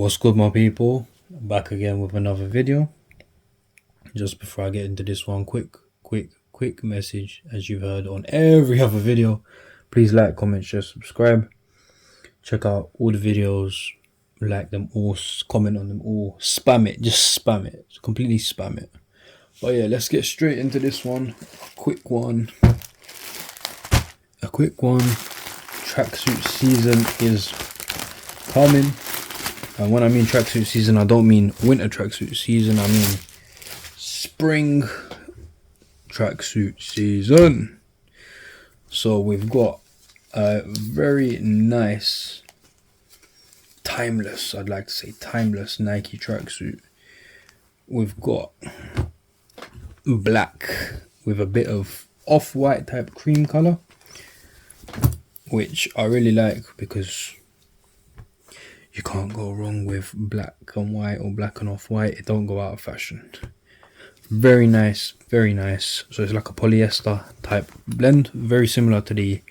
What's good, my people? Back again with another video. Just before I get into this one, quick message. As you've heard on every other video, please like, comment, share, subscribe. Check out all the videos, like them all, comment on them all, spam it, just spam it, completely spam it. But yeah, let's get straight into this one. A quick one. Tracksuit season is coming. And when I mean tracksuit season, I don't mean winter tracksuit season, I mean spring tracksuit season. So we've got a very nice, timeless, I'd like to say timeless Nike tracksuit. We've got black with a bit of off-white type cream color, which I really like because you can't go wrong with black and white or black and off-white. It don't go out of fashion. Very nice, very nice. So it's like a polyester type blend, very similar to the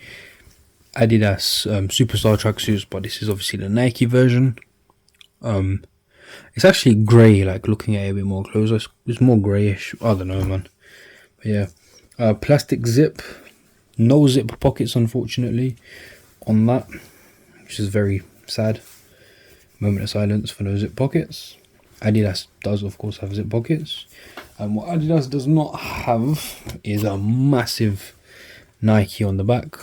Adidas Superstar tracksuits, but this is obviously the Nike version. It's actually grey, like looking at it a bit more closer. It's more greyish. I don't know, man. But yeah, plastic zip, no zip pockets, unfortunately, on that, which is very sad. Moment of silence for no zip pockets. Adidas does, of course, have zip pockets. And what Adidas does not have is a massive Nike on the back.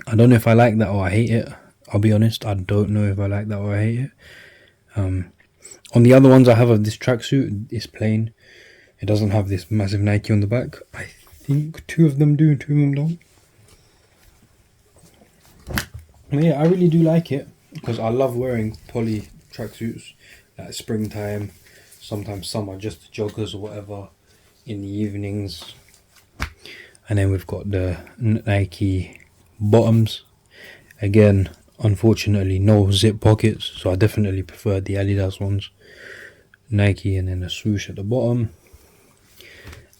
I don't know if I like that or I hate it. I'll be honest, I don't know if I like that or I hate it. On the other ones I have of this tracksuit, it's plain. It doesn't have this massive Nike on the back. I think two of them do and two of them don't. But yeah, I really do like it because I love wearing poly tracksuits at springtime, sometimes summer, just joggers or whatever in the evenings. And then we've got the Nike bottoms. Again, unfortunately, no zip pockets, so I definitely prefer the Adidas ones. Nike and then a swoosh at the bottom.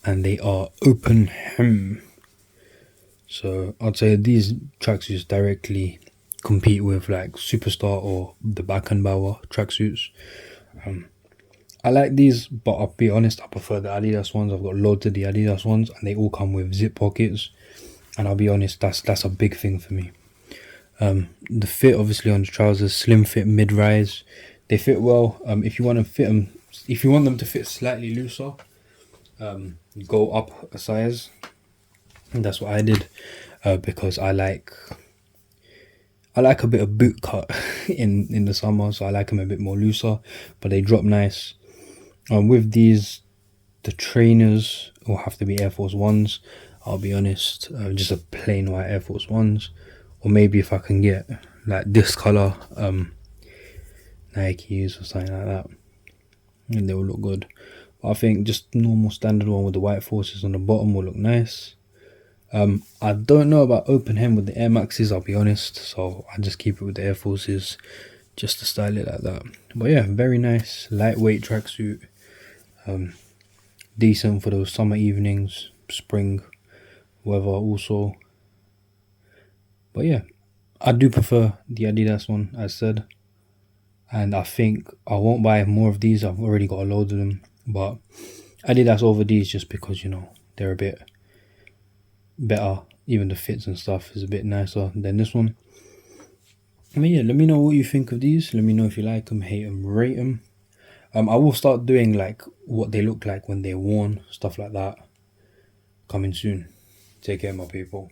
And they are open hem. So I'd say these tracksuits directly compete with like Superstar or the Bauer tracksuits. I like these, but I'll be honest, I prefer the Adidas ones. I've got loads of the Adidas ones and they all come with zip pockets, and I'll be honest, that's a big thing for me. The fit, obviously, on the trousers, slim fit, mid-rise, they fit well. If you want them to fit slightly looser, go up a size, and that's what I did, because I like a bit of boot cut in the summer, so I like them a bit more looser, but they drop nice. With these, the trainers will have to be Air Force Ones, I'll be honest, just a plain white Air Force Ones, or maybe if I can get like this color Nikes or something like that, and they will look good. But I think just normal standard one with the white forces on the bottom will look nice. I don't know about open hem with the Air Maxes, I'll be honest, so I just keep it with the Air Forces just to style it like that. But yeah, very nice, lightweight tracksuit, decent for those summer evenings, spring weather also. But yeah, I do prefer the Adidas one, as said, and I think I won't buy more of these. I've already got a load of them, but Adidas over these just because, you know, they're a bit better. Even the fits and stuff is a bit nicer than this one. I mean, yeah, let me know what you think of these. Let me know if you like them, hate them, rate them. I will start doing like what they look like when they're worn, stuff like that, coming soon. Take care, my people.